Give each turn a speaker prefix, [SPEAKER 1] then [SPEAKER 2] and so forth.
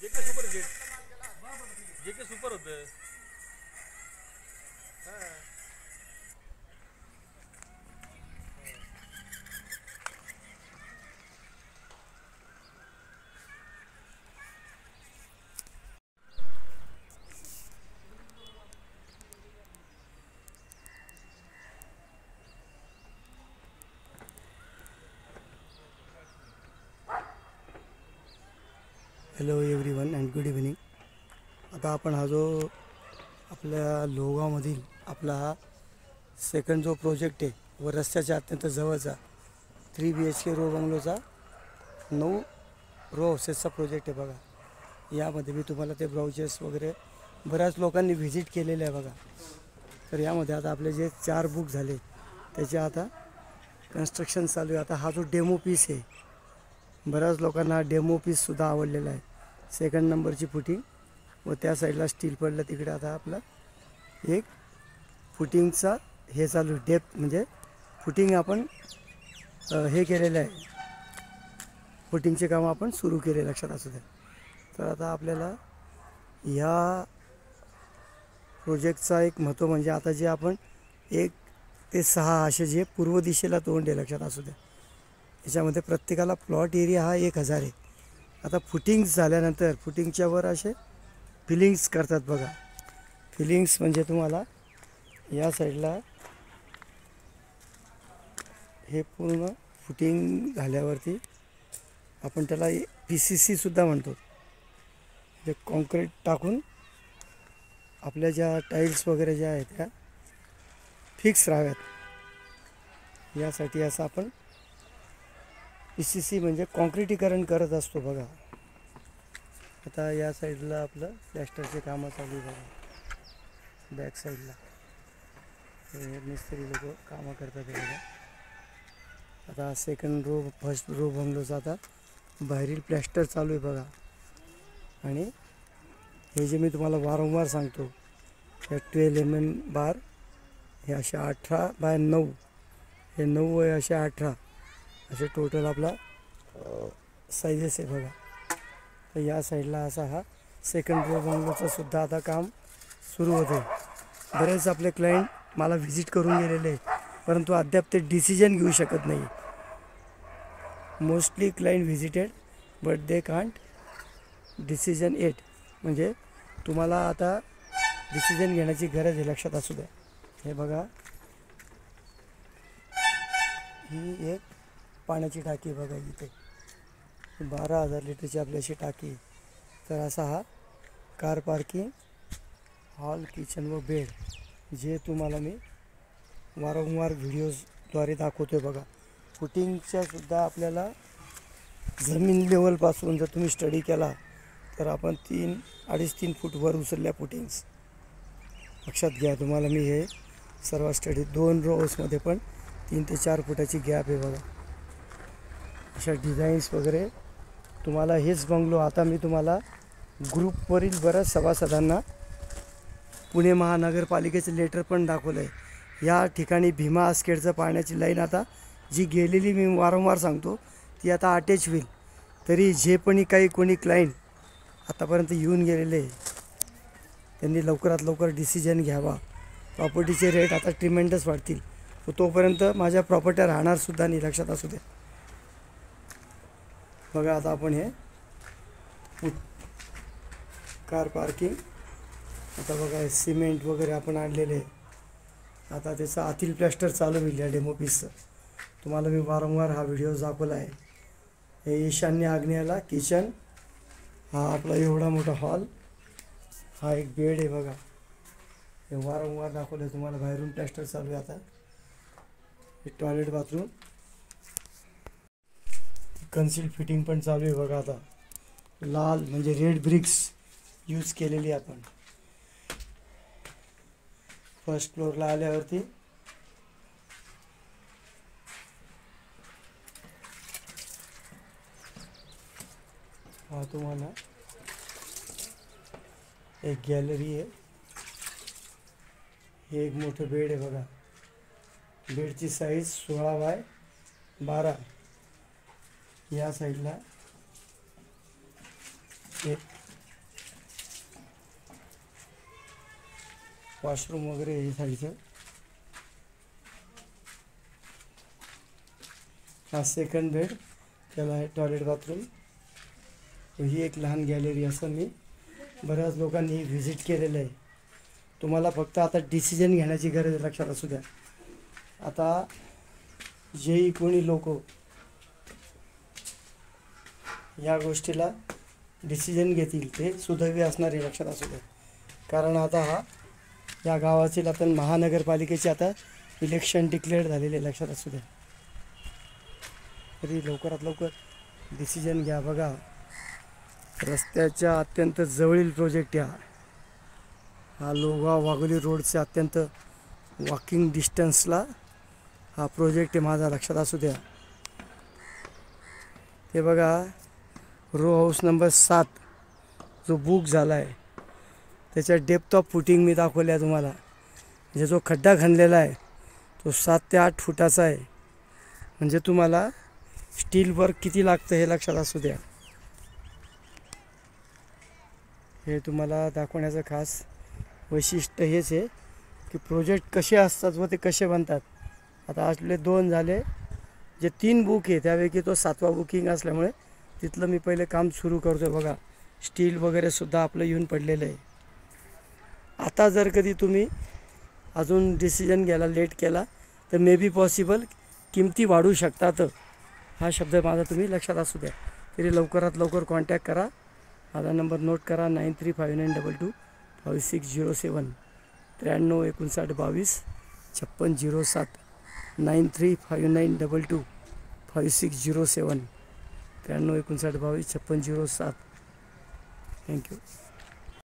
[SPEAKER 1] JK super JK super होतं.
[SPEAKER 2] Hello everyone and good evening. आता आपण हा जो आपल्या लोहगावमधील आपला हा सेकंड जो प्रोजेक्ट आहे व रस्त्याच्या अत्यंत जवळचा 3 BHK रो बंगलोचा 9 रो हाऊसेसचा प्रोजेक्ट आहे बघा. यामध्ये मी तुम्हाला ते ब्राउचर्स वगैरे बऱ्याच लोकांनी व्हिजिट केलेले आहे बघा. तर यामध्ये आता आपले जे 4 बुक झाले त्याचे आता कन्स्ट्रक्शन चालू आहे. आता हा जो डेमो पीस आहे बऱ्याच लोकांना डेमो पीससुद्धा आवडलेला आहे. सेकंड नंबरची फुटिंग व त्या साईडला स्टील पडलं तिकडे. आता आपला एक फुटिंगचा हे चालू डेप्थ म्हणजे फुटिंग आपण हे केलेलं आहे. फुटिंगचे काम आपण सुरू केले लक्षात असू द्या. तर आता आपल्याला ह्या प्रोजेक्टचा एक महत्त्व म्हणजे आता जे आपण 1 ते 6 असे जे पूर्व दिशेला तोंड आहे लक्षात असू द्या. याच्यामध्ये प्रत्येकाला प्लॉट एरिया हा 1000 आहे. आता फुटिंग्स झाल्यानंतर फुटिंगच्या वर असे फिलिंग्स करतात बघा. फिलिंग्स म्हणजे तुम्हाला या साईडला हे पूर्ण फुटिंग झाल्यावरती आपण त्याला PCC सुद्धा म्हणतो. ते कॉन्क्रीट टाकून आपल्या ज्या टाईल्स वगैरे ज्या आहेत त्या फिक्स राहाव्यात यासाठी असं आपण PCC म्हणजे कॉन्क्रिटीकरण करत असतो बघा. आता या साईडला आपलं प्लॅस्टरचे कामं चालू आहे बघा. बॅक साईडला मिस्त्री लोक कामं करतात बघा. आता सेकंड रो फर्स्ट रो बंगलोचा आता बाहेरील प्लॅस्टर चालू आहे बघा. आणि हे जे मी तुम्हाला वारंवार सांगतो हे 12 mm बार हे असे 18x9 हे 9 आहे असे 18 असे टोटल आपला साईजेस आहे बघा. तर या साईडला असा हा सेकंड रो बंगलोचं सुद्धा आता काम सुरू होते. बरेच आपले क्लायंट मला व्हिजिट करून गेलेले परंतु अद्याप ते डिसिजन घेऊ शकत नाही. Mostly client visited but they can't decision at. म्हणजे तुम्हाला आता डिसिजन घेण्याची गरज आहे लक्षात असू द्या. हे बघा ही एक पाण्याची टाकी बघा. इथे 12,000 लिटरची आपली अशी टाकी. तर असा हा कार पार्किंग हॉल किचन व बेड जे तुम्हाला मी वारंवार व्हिडिओजद्वारे दाखवतो आहे बघा. फुटिंगच्या सुद्धा आपल्याला जमीन लेवलपासून जर तुम्ही स्टडी केला तर आपण 2.5-3 फूट वर उचलल्या फुटिंग्स लक्षात घ्या. तुम्हाला मी हे सर्व स्टडी 2 रोजमध्ये पण 3 ते 4 फुटाची गॅप आहे बघा. अशा डिझाईन्स वगैरे तुम्हाला हेच बंगलो आता मी तुम्हाला ग्रुपवरील बऱ्याच सभासदांना पुणे महानगरपालिकेचं लेटर पण दाखवलं आहे. या ठिकाणी भीमा आसखेडचं पाण्याची लाईन आता जी गेलेली मी वारंवार सांगतो ती आता अटॅच होईल. तरी जे पण कोणी क्लायंट आतापर्यंत येऊन गेलेले त्यांनी लवकरात लवकर डिसिजन घ्यावा. प्रॉपर्टीचे रेट आता ट्रिमेंडस वाढतील. तोपर्यंत माझ्या प्रॉपर्ट्या राहणारसुद्धा नाही लक्षात असू द्या. बघा आता आपण हे कार पार्किंग आता बघा हे सिमेंट वगैरे आपण आणलेले. आता त्याचं आतील प्लॅस्टर चालू होईल या डेमो पीसचं. तुम्हाला मी वारंवार हा व्हिडिओ दाखवला आहे. हे ईशान्य आग्नेयाला किचन, हा आपला एवढा मोठा हॉल, हा एक बेड आहे बघा. हे वारंवार दाखवलं आहे तुम्हाला. बाहेरून प्लॅस्टर चालू आहे. आता हे टॉयलेट बाथरूम कन्सील फिटिंग पण चालू आहे बघा. आता लाल म्हणजे रेड ब्रिक्स यूज केलेली आपण. फर्स्ट फ्लोअरला आल्यावरती हा तुम्हाला एक गॅलरी आहे. हे एक मोठं बेड आहे बघा. बेडची साईज 16x12. या साईडला एक वॉशरूम वगैरे हे साईडचं. हा सेकंड बेड, त्याला आहे टॉयलेट बाथरूम. ही एक लहान गॅलरी. असं मी बऱ्याच लोकांनी व्हिजिट केलेलं आहे. तुम्हाला फक्त आता डिसिजन घेण्याची गरज आहे, लक्षात असू द्या. आता जेही कोणी लोक या गोष्टीला डिसिजन घेतील ते सुदैवी असणार आहे, लक्षात असू द्या. कारण आता या गावाची आता महानगरपालिकेची आता इलेक्शन डिक्लेअर झालेले, लक्षात असू द्या. तरी लवकरात लवकर डिसिजन घ्या. बघा, रस्त्याच्या अत्यंत जवळील प्रोजेक्ट हा लोहगाव वाघोली रोडच्या अत्यंत वॉकिंग डिस्टन्सला हा प्रोजेक्ट आहे माझा, लक्षात असू द्या. ते बघा, रो हाऊस नंबर 7 जो बुक झाला आहे त्याच्या डेप्थ ऑफ फुटिंग मी दाखवल्या आहे तुम्हाला. म्हणजे जो खड्डा खणलेला आहे तो 7 ते 8 फुटाचा आहे. म्हणजे तुम्हाला स्टील वर्क किती लागतं हे लक्षात असू द्या. हे तुम्हाला दाखवण्याचं खास वैशिष्ट्य हेच आहे की प्रोजेक्ट कसे असतात व ते कसे बनतात. आता आपले 2 झाले, जे 3 बुक आहे त्यापैकी तो 7वा बुकिंग असल्यामुळे तिथलं मी पहिले काम सुरू करतो आहे. बघा, स्टील वगैरे सुद्धा आपलं येऊन पडलेलं आहे. आता जर कधी तुम्ही अजून डिसिजन घ्यायला लेट केला तर मे बी पॉसिबल किमती वाढू शकतात. हा शब्द माझा तुम्ही लक्षात असू द्या. तरी लवकरात लवकर कॉन्टॅक्ट करा. माझा नंबर नोट करा, 9359225607, 9359225607, 9359225607, 9359225607. थँक्यू.